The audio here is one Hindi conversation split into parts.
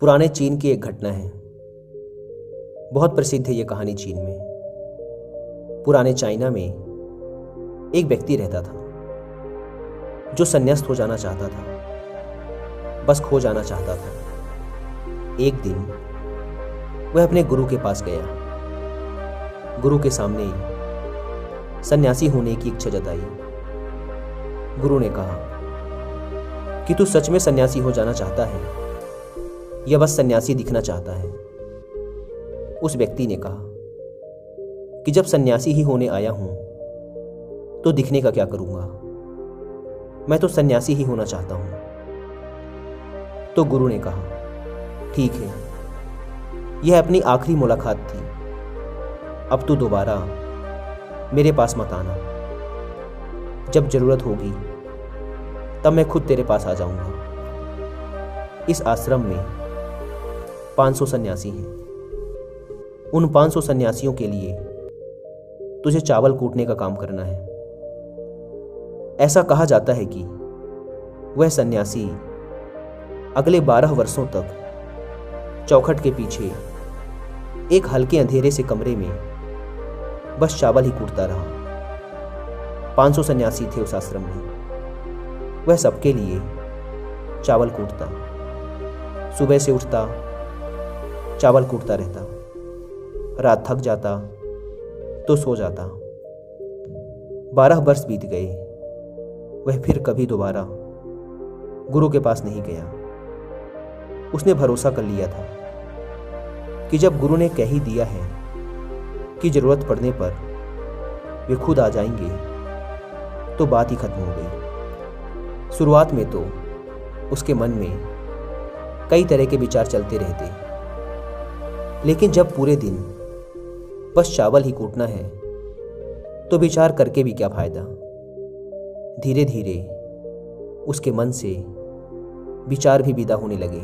पुराने चीन की एक घटना है। बहुत प्रसिद्ध है ये कहानी चीन में। पुराने चाइना में एक व्यक्ति रहता था जो संन्यास्त हो जाना चाहता था, बस खो जाना चाहता था। एक दिन वह अपने गुरु के पास गया। गुरु के सामने सन्यासी होने की इच्छा जताई। गुरु ने कहा कि तू सच में सन्यासी हो जाना चाहता है या बस सन्यासी दिखना चाहता है? उस व्यक्ति ने कहा कि जब सन्यासी ही होने आया हूं तो दिखने का क्या करूंगा, मैं तो सन्यासी ही होना चाहता हूं। तो गुरु ने कहा ठीक है, यह अपनी आखिरी मुलाकात थी, अब तू दोबारा मेरे पास मत आना। जब जरूरत होगी तब मैं खुद तेरे पास आ जाऊंगा। इस आश्रम में 500 सन्यासी हैं। उन 500 सन्यासियों के लिए तुझे चावल कूटने का काम करना है। ऐसा कहा जाता है कि वह सन्यासी अगले 12 वर्षों तक चौखट के पीछे एक हल्के अंधेरे से कमरे में बस चावल ही कूटता रहा। 500 सन्यासी थे उस आश्रम में। वह सबके लिए चावल कूटता, सुबह से उठता, चावल कूटता रहता, रात थक जाता तो सो जाता। 12 वर्ष बीत गए। वह फिर कभी दोबारा गुरु के पास नहीं गया। उसने भरोसा कर लिया था कि जब गुरु ने कह ही दिया है कि जरूरत पड़ने पर वे खुद आ जाएंगे तो बात ही खत्म हो गई। शुरुआत में तो उसके मन में कई तरह के विचार चलते रहते, लेकिन जब पूरे दिन बस चावल ही कूटना है तो विचार करके भी क्या फायदा। धीरे धीरे उसके मन से विचार भी विदा होने लगे।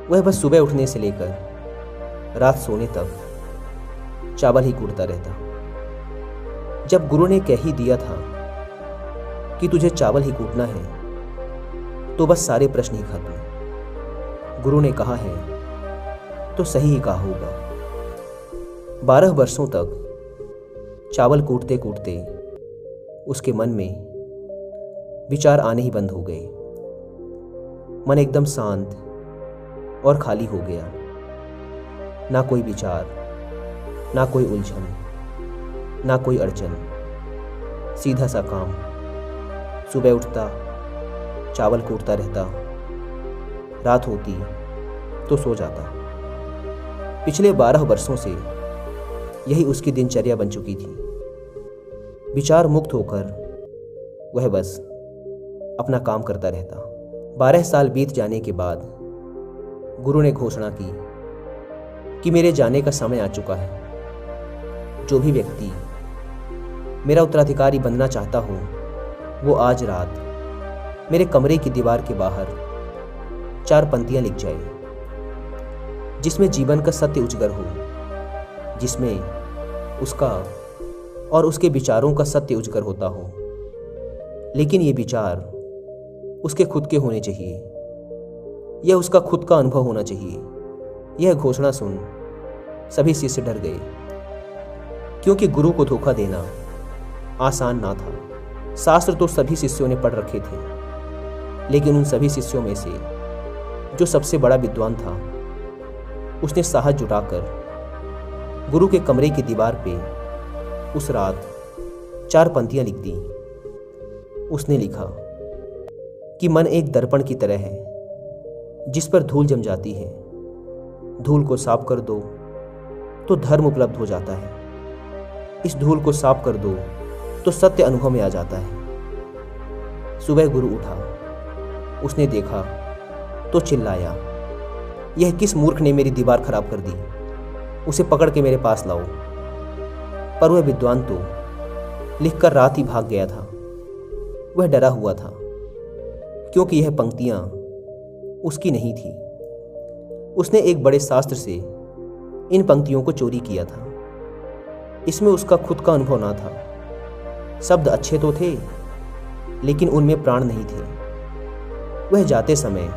वह बस सुबह उठने से लेकर रात सोने तक चावल ही कूटता रहता। जब गुरु ने कह ही दिया था कि तुझे चावल ही कूटना है तो बस सारे प्रश्न ही खत्म। गुरु ने कहा है तो सही ही कहा होगा। 12 वर्षों तक चावल कूटते कूटते उसके मन में विचार आने ही बंद हो गए। मन एकदम शांत और खाली हो गया। ना कोई विचार, ना कोई उलझन, ना कोई अड़चन। सीधा सा काम। सुबह उठता, चावल कूटता रहता, रात होती तो सो जाता। पिछले 12 वर्षों से यही उसकी दिनचर्या बन चुकी थी। विचार मुक्त होकर वह बस अपना काम करता रहता। 12 साल बीत जाने के बाद गुरु ने घोषणा की कि मेरे जाने का समय आ चुका है। जो भी व्यक्ति मेरा उत्तराधिकारी बनना चाहता हो वो आज रात मेरे कमरे की दीवार के बाहर 4 पंक्तियां लिख जाए, जिसमें जीवन का सत्य उजागर हो, जिसमें उसका और उसके विचारों का सत्य उजागर होता हो। लेकिन ये विचार उसके खुद के होने चाहिए, यह उसका खुद का अनुभव होना चाहिए। यह घोषणा सुन सभी शिष्य डर गए, क्योंकि गुरु को धोखा देना आसान ना था। शास्त्र तो सभी शिष्यों ने पढ़ रखे थे, लेकिन उन सभी शिष्यों में से जो सबसे बड़ा विद्वान था उसने साहस जुटाकर गुरु के कमरे की दीवार पे उस रात 4 पंक्तियां लिख दी। उसने लिखा कि मन एक दर्पण की तरह है जिस पर धूल जम जाती है। धूल को साफ कर दो तो धर्म उपलब्ध हो जाता है। इस धूल को साफ कर दो तो सत्य अनुभव में आ जाता है। सुबह गुरु उठा, उसने देखा तो चिल्लाया, यह किस मूर्ख ने मेरी दीवार खराब कर दी, उसे पकड़ के मेरे पास लाओ। पर वह विद्वान तो लिखकर रात ही भाग गया था। वह डरा हुआ था, क्योंकि यह पंक्तियां उसकी नहीं थी। उसने एक बड़े शास्त्र से इन पंक्तियों को चोरी किया था। इसमें उसका खुद का अनुभव ना था। शब्द अच्छे तो थे, लेकिन उनमें प्राण नहीं थे। वह जाते समय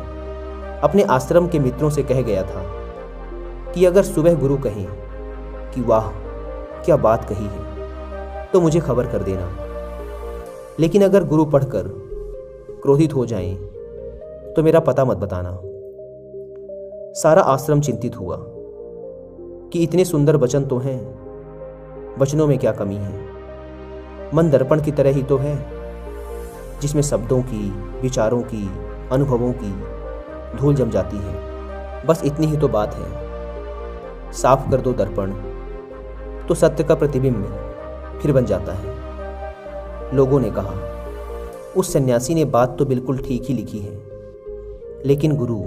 अपने आश्रम के मित्रों से कह गया था कि अगर सुबह गुरु कहें कि वाह क्या बात कही है तो मुझे खबर कर देना, लेकिन अगर गुरु पढ़कर क्रोधित हो जाएं तो मेरा पता मत बताना। सारा आश्रम चिंतित हुआ कि इतने सुंदर वचन तो हैं, वचनों में क्या कमी है। मन दर्पण की तरह ही तो है, जिसमें शब्दों की, विचारों की, अनुभवों की धूल जम जाती है। बस इतनी ही तो बात है। साफ कर दो दर्पण तो सत्य का प्रतिबिंब फिर बन जाता है। लोगों ने कहा, उस सन्यासी ने बात तो बिल्कुल ठीक ही लिखी है, लेकिन गुरु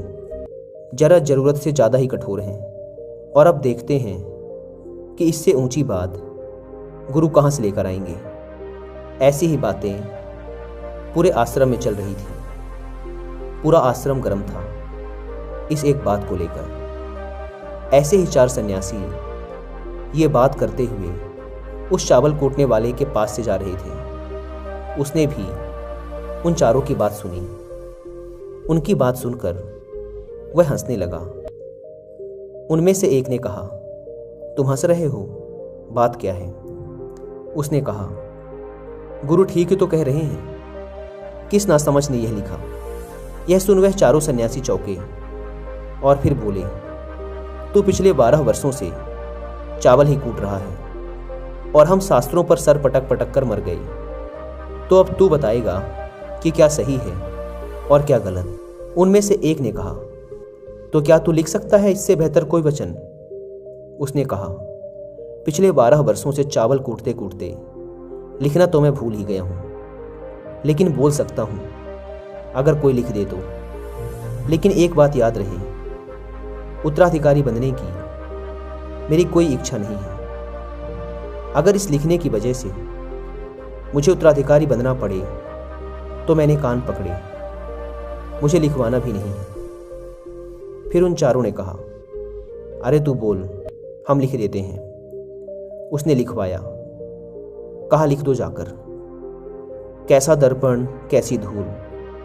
जरा जरूरत से ज़्यादा ही कठोर हैं। और अब देखते हैं कि इससे ऊंची बात गुरु कहाँ से लेकर आएंगे। ऐसी ही बातें पूरे आश्रम में चल रही थी। पूरा आश्रम गर्म था इस एक बात को लेकर। ऐसे ही 4 सन्यासी ये बात करते हुए उस चावल कूटने वाले के पास से जा रहे थे। उसने भी उन चारों की बात सुनी। उनकी बात सुनकर वह हंसने लगा। उनमें से एक ने कहा, तुम हंस रहे हो, बात क्या है? उसने कहा, गुरु ठीक ही तो कह रहे हैं, किस नासमझ ने यह लिखा। यह सुन वह चारों सन्यासी चौंके और फिर बोले, तू पिछले 12 वर्षों से चावल ही कूट रहा है और हम शास्त्रों पर सर पटक पटक कर मर गए, तो अब तू बताएगा कि क्या सही है और क्या गलत। उनमें से एक ने कहा, तो क्या तू लिख सकता है इससे बेहतर कोई वचन? उसने कहा, पिछले 12 वर्षों से चावल कूटते कूटते लिखना तो मैं भूल ही गया हूं, लेकिन बोल सकता हूं अगर कोई लिख दे तो। लेकिन एक बात याद रहे, उत्तराधिकारी बनने की मेरी कोई इच्छा नहीं है। अगर इस लिखने की वजह से मुझे उत्तराधिकारी बनना पड़े तो मैंने कान पकड़े, मुझे लिखवाना भी नहीं है। फिर उन चारों ने कहा, अरे तू बोल, हम लिख देते हैं। उसने लिखवाया। कहा, लिख दो जाकर। कैसा दर्पण कैसी धूल,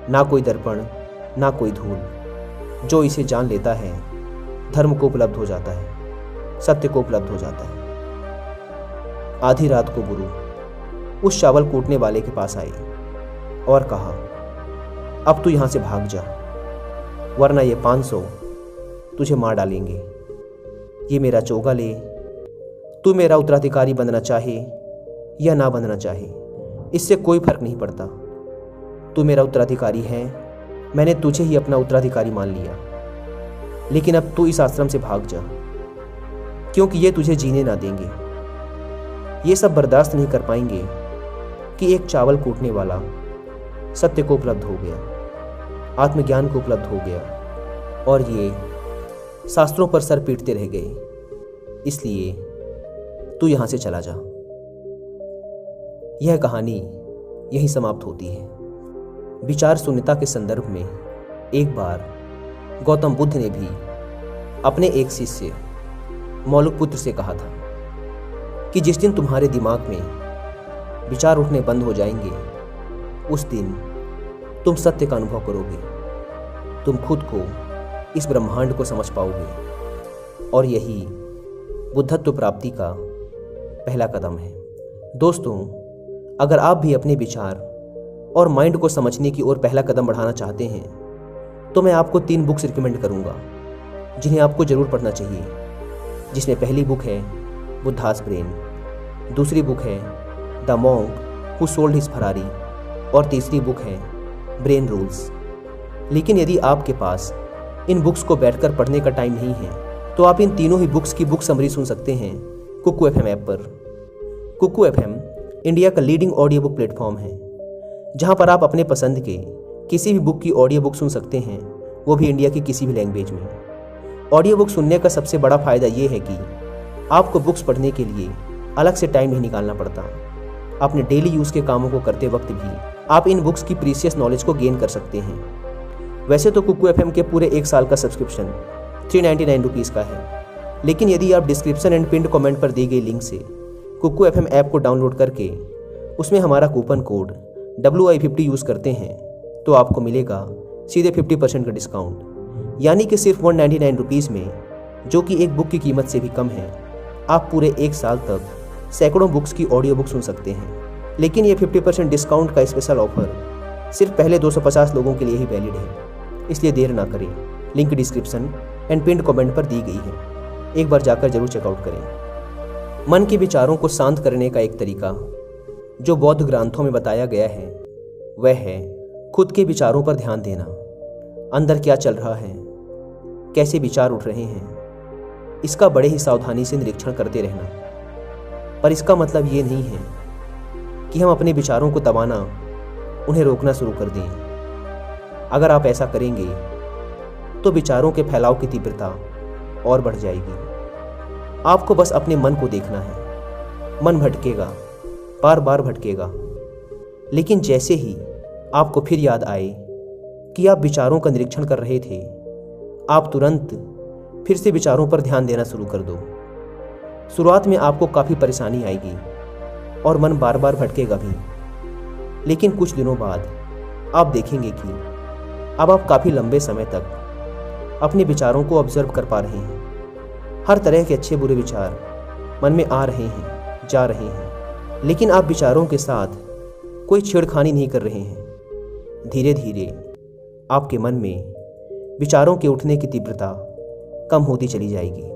ना कोई दर्पण ना कोई धूल, जो इसे जान लेता है धर्म को उपलब्ध हो जाता है, सत्य को उपलब्ध हो जाता है। आधी रात को गुरु उस चावल कूटने वाले के पास आए और कहा, अब तू यहां से भाग जा, वरना ये 500 तुझे मार डालेंगे। ये मेरा चोगा ले, तू मेरा उत्तराधिकारी बनना चाहे या ना बनना चाहे, इससे कोई फर्क नहीं पड़ता। तू मेरा उत्तराधिकारी है, मैंने तुझे ही अपना उत्तराधिकारी मान लिया। लेकिन अब तू इस आश्रम से भाग जा, क्योंकि ये तुझे जीने ना देंगे। ये सब बर्दाश्त नहीं कर पाएंगे कि एक चावल कूटने वाला सत्य को उपलब्ध हो गया, आत्मज्ञान को उपलब्ध हो गया, और ये शास्त्रों पर सर पीटते रह गए। इसलिए तू यहां से चला जा। यह कहानी यहीं समाप्त होती है। विचार शून्यता के संदर्भ में एक बार गौतम बुद्ध ने भी अपने एक शिष्य मौलिकपुत्र से कहा था कि जिस दिन तुम्हारे दिमाग में विचार उठने बंद हो जाएंगे, उस दिन तुम सत्य का अनुभव करोगे, तुम खुद को, इस ब्रह्मांड को समझ पाओगे, और यही बुद्धत्व प्राप्ति का पहला कदम है। दोस्तों, अगर आप भी अपने विचार और माइंड को समझने की ओर पहला कदम बढ़ाना चाहते हैं तो मैं आपको 3 बुक्स रिकमेंड करूंगा जिन्हें आपको जरूर पढ़ना चाहिए। जिसमें पहली बुक है बुद्धास ब्रेन, दूसरी बुक है the monk who sold his Ferrari, और तीसरी बुक है ब्रेन रूल्स। लेकिन यदि आपके पास इन बुक्स को बैठकर पढ़ने का टाइम नहीं है तो आप इन तीनों ही बुक्स की बुक समरी सुन सकते हैं कुकू FM ऐप पर। कुकू FM इंडिया का लीडिंग ऑडियो बुक प्लेटफॉर्म है, जहां पर आप अपने पसंद के किसी भी बुक की ऑडियो बुक सुन सकते हैं, वो भी इंडिया की किसी भी लैंग्वेज में। ऑडियो बुक सुनने का सबसे बड़ा फायदा ये है कि आपको बुक्स पढ़ने के लिए अलग से टाइम नहीं निकालना पड़ता। अपने डेली यूज़ के कामों को करते वक्त भी आप इन बुक्स की प्रीशियस नॉलेज को गेन कर सकते हैं। वैसे तो कुकू FM के पूरे 1 साल का सब्सक्रिप्शन 399 रुपीज़ का है, लेकिन यदि आप डिस्क्रिप्शन एंड पिन्ड कमेंट पर दी गई लिंक से कुकू FM ऐप को डाउनलोड करके उसमें हमारा कूपन कोड WI50 यूज़ करते हैं तो आपको मिलेगा सीधे 50% का डिस्काउंट। यानी कि सिर्फ 199 रुपीज़ में, जो कि एक बुक की कीमत से भी कम है, आप पूरे 1 साल तक सैकड़ों बुक्स की ऑडियो बुक सुन सकते हैं। लेकिन ये 50% डिस्काउंट का स्पेशल ऑफर सिर्फ पहले 250 लोगों के लिए ही वैलिड है, इसलिए देर ना करें। Link description and pinned comment पर दी गई है, एक बार जाकर जरूर चेकआउट करें। मन के विचारों को शांत करने का एक तरीका जो बौद्ध ग्रंथों में बताया गया है वह है खुद के विचारों पर ध्यान देना। अंदर क्या चल रहा है, कैसे विचार उठ रहे हैं, इसका बड़े ही सावधानी से निरीक्षण करते रहना। पर इसका मतलब ये नहीं है कि हम अपने विचारों को दबाना, उन्हें रोकना शुरू कर दें। अगर आप ऐसा करेंगे तो विचारों के फैलाव की तीव्रता और बढ़ जाएगी। आपको बस अपने मन को देखना है। मन भटकेगा, बार बार भटकेगा, लेकिन जैसे ही आपको फिर याद आए कि आप विचारों का निरीक्षण कर रहे थे, आप तुरंत फिर से विचारों पर ध्यान देना शुरू कर दो। शुरुआत में आपको काफ़ी परेशानी आएगी और मन बार बार भटकेगा भी, लेकिन कुछ दिनों बाद आप देखेंगे कि अब आप काफ़ी लंबे समय तक अपने विचारों को ऑब्जर्व कर पा रहे हैं। हर तरह के अच्छे बुरे विचार मन में आ रहे हैं, जा रहे हैं, लेकिन आप विचारों के साथ कोई छेड़खानी नहीं कर रहे हैं। धीरे धीरे आपके मन में विचारों के उठने की तीव्रता कम होती चली जाएगी,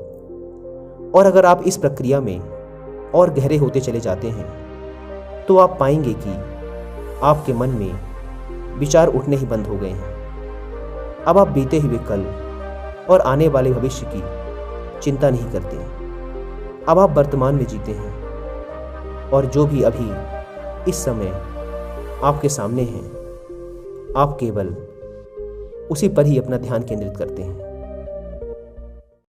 और अगर आप इस प्रक्रिया में और गहरे होते चले जाते हैं तो आप पाएंगे कि आपके मन में विचार उठने ही बंद हो गए हैं। अब आप बीते हुए कल और आने वाले भविष्य की चिंता नहीं करते। अब आप वर्तमान में जीते हैं, और जो भी अभी इस समय आपके सामने है, आप केवल उसी पर ही अपना ध्यान केंद्रित करते हैं।